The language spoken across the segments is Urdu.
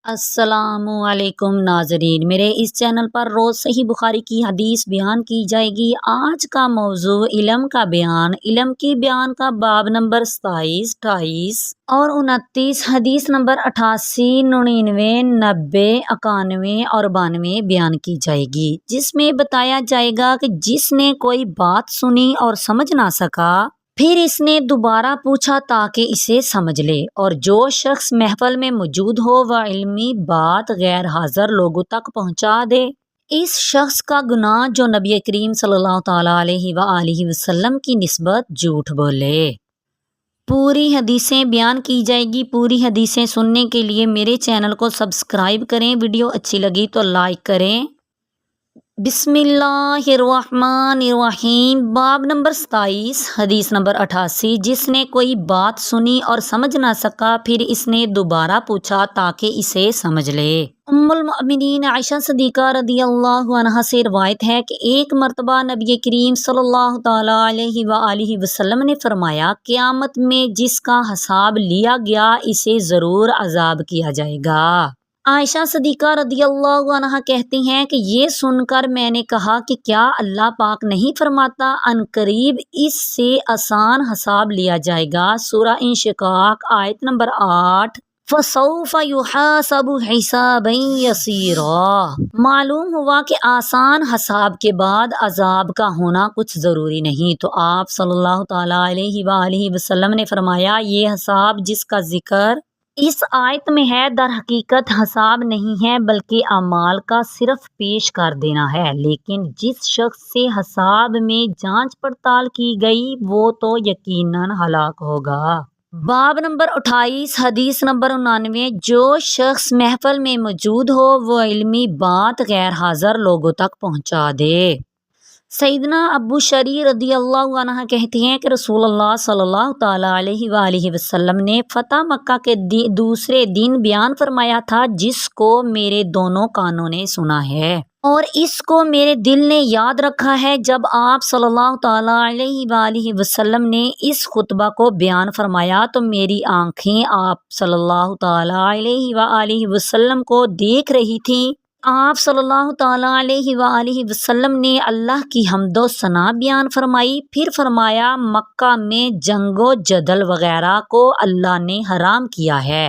السلام علیکم ناظرین، میرے اس چینل پر روز صحیح بخاری کی حدیث بیان کی جائے گی۔ آج کا موضوع علم کا بیان، علم کی بیان کا باب نمبر 27، 28 اور 29، حدیث نمبر 88، 99، 90، 91 اور 92 بیان کی جائے گی، جس میں بتایا جائے گا کہ جس نے کوئی بات سنی اور سمجھ نہ سکا پھر اس نے دوبارہ پوچھا تاکہ اسے سمجھ لے، اور جو شخص محفل میں موجود ہو وہ علمی بات غیر حاضر لوگوں تک پہنچا دے، اس شخص کا گناہ جو نبی کریم صلی اللہ تعالیٰ علیہ وآلہ وسلم کی نسبت جھوٹ بولے۔ پوری حدیثیں بیان کی جائے گی۔ پوری حدیثیں سننے کے لیے میرے چینل کو سبسکرائب کریں، ویڈیو اچھی لگی تو لائک کریں۔ بسم اللہ الرحمن الرحیم۔ باب نمبر 27، حدیث نمبر 88۔ جس نے کوئی بات سنی اور سمجھ نہ سکا پھر اس نے دوبارہ پوچھا تاکہ اسے سمجھ لے۔ ام المؤمنین عائشہ صدیقہ رضی اللہ عنہا سے روایت ہے کہ ایک مرتبہ نبی کریم صلی اللہ تعالیٰ علیہ وآلہ وسلم نے فرمایا، قیامت میں جس کا حساب لیا گیا اسے ضرور عذاب کیا جائے گا۔ عائشہ صدیقہ رضی اللہ عنہا کہتی ہیں کہ یہ سن کر میں نے کہا کہ کیا اللہ پاک نہیں فرماتا عنقریب اس سے آسان حساب لیا جائے گا؟ سورہ انشقاق آیت نمبر 8۔ فَسَوْفَ يُحَاسَبُ حِسَابًا يَسِيرًا۔ معلوم ہوا کہ آسان حساب کے بعد عذاب کا ہونا کچھ ضروری نہیں، تو آپ صلی اللہ تعالیٰ علیہ وآلہ وسلم نے فرمایا، یہ حساب جس کا ذکر اس آیت میں ہے در حقیقت حساب نہیں ہے بلکہ اعمال کا صرف پیش کر دینا ہے، لیکن جس شخص سے حساب میں جانچ پڑتال کی گئی وہ تو یقیناً ہلاک ہوگا۔ باب نمبر 28، حدیث نمبر 99۔ جو شخص محفل میں موجود ہو وہ علمی بات غیر حاضر لوگوں تک پہنچا دے۔ سیدنا ابو شریح رضی اللہ عنہ کہتے ہیں کہ رسول اللہ صلی اللہ تعالیٰ علیہ وآلہ وسلم نے فتح مکہ کے دوسرے دن بیان فرمایا تھا، جس کو میرے دونوں کانوں نے سنا ہے اور اس کو میرے دل نے یاد رکھا ہے۔ جب آپ صلی اللہ تعالیٰ علیہ وآلہ وسلم نے اس خطبہ کو بیان فرمایا تو میری آنکھیں آپ صلی اللہ تعالیٰ علیہ وآلہ وسلم کو دیکھ رہی تھیں۔ آپ صلی اللہ تعالیٰ علیہ وآلہ وسلم نے اللہ کی حمد و ثنا بیان فرمائی، پھر فرمایا، مکہ میں جنگ و جدل وغیرہ کو اللہ نے حرام کیا ہے،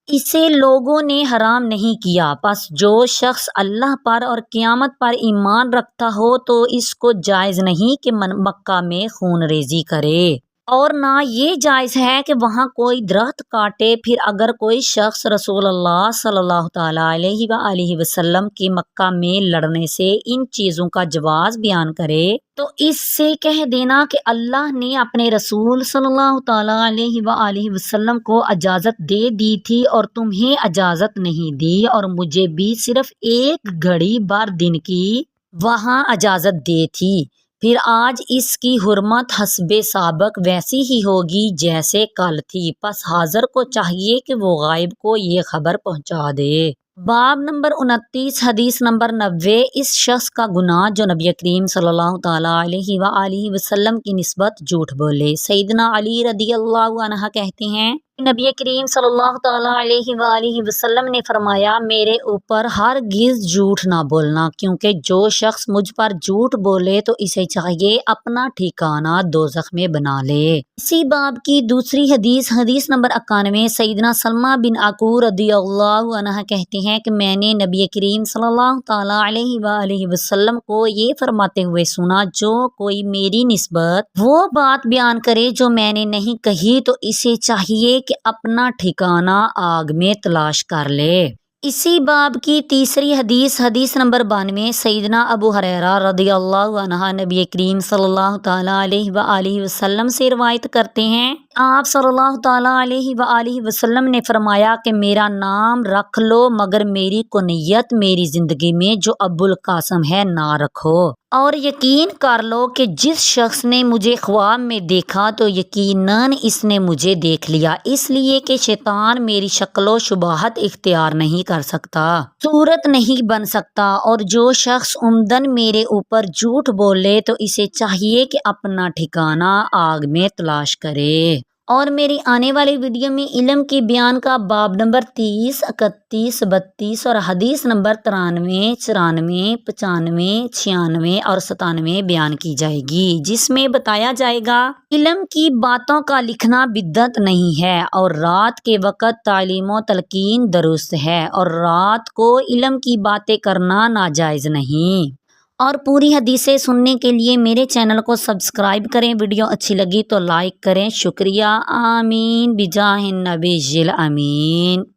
اسے لوگوں نے حرام نہیں کیا، پس جو شخص اللہ پر اور قیامت پر ایمان رکھتا ہو تو اس کو جائز نہیں کہ مکہ میں خون ریزی کرے، اور نہ یہ جائز ہے کہ وہاں کوئی درخت کاٹے۔ پھر اگر کوئی شخص رسول اللہ صلی اللہ تعالیٰ علیہ وآلہ وسلم کی مکہ میں لڑنے سے ان چیزوں کا جواز بیان کرے تو اس سے کہہ دینا کہ اللہ نے اپنے رسول صلی اللہ تعالیٰ علیہ وآلہ وسلم کو اجازت دے دی تھی اور تمہیں اجازت نہیں دی، اور مجھے بھی صرف ایک گھڑی بھر دن کی وہاں اجازت دے تھی، پھر آج اس کی حرمت حسب سابق ویسی ہی ہوگی جیسے کل تھی، پس حاضر کو چاہیے کہ وہ غائب کو یہ خبر پہنچا دے۔ باب نمبر 29، حدیث نمبر 90۔ اس شخص کا گناہ جو نبی کریم صلی اللہ تعالیٰ علیہ وآلہ وسلم کی نسبت جھوٹ بولے۔ سیدنا علی رضی اللہ عنہ کہتے ہیں، نبی کریم صلی اللہ تعالیٰ علیہ وآلہ وسلم نے فرمایا، میرے اوپر ہرگز جھوٹ نہ بولنا، کیونکہ جو شخص مجھ پر جھوٹ بولے تو اسے چاہیے اپنا ٹھکانہ دوزخ میں بنا لے۔ اسی باب کی دوسری حدیث، حدیث نمبر 91۔ سیدنا سلمہ بن عقور رضی اللہ عنہ کہتے ہیں کہ میں نے نبی کریم صلی اللہ تعالیٰ علیہ وآلہ وسلم کو یہ فرماتے ہوئے سنا، جو کوئی میری نسبت وہ بات بیان کرے جو میں نے نہیں کہی تو اسے چاہیے کہ اپنا ٹھکانہ آگ میں تلاش کر لے۔ اسی باب کی تیسری حدیث، حدیث نمبر 92۔ سیدنا ابو ہریرہ رضی اللہ عنہ نبی کریم صلی اللہ تعالیٰ علیہ وآلہ وسلم سے روایت کرتے ہیں، آپ صلی اللہ تعالیٰ علیہ وآلہ وسلم نے فرمایا کہ میرا نام رکھ لو مگر میری کنیت میری زندگی میں جو ابو القاسم ہے نہ رکھو، اور یقین کر لو کہ جس شخص نے مجھے خواب میں دیکھا تو یقیناً اس نے مجھے دیکھ لیا، اس لیے کہ شیطان میری شکل و شباہت اختیار نہیں کر سکتا، صورت نہیں بن سکتا، اور جو شخص عمدن میرے اوپر جھوٹ بولے تو اسے چاہیے کہ اپنا ٹھکانہ آگ میں تلاش کرے۔ اور میری آنے والی ویڈیو میں علم کے بیان کا باب نمبر 30، 31، 32 اور حدیث نمبر 93، 94، 95، 96 اور 97 بیان کی جائے گی، جس میں بتایا جائے گا علم کی باتوں کا لکھنا بدعت نہیں ہے، اور رات کے وقت تعلیم و تلقین درست ہے، اور رات کو علم کی باتیں کرنا ناجائز نہیں۔ اور پوری حدیثیں سننے کے لیے میرے چینل کو سبسکرائب کریں۔ ویڈیو اچھی لگی تو لائک کریں۔ شکریہ۔ آمین بجاہ النبی الامین۔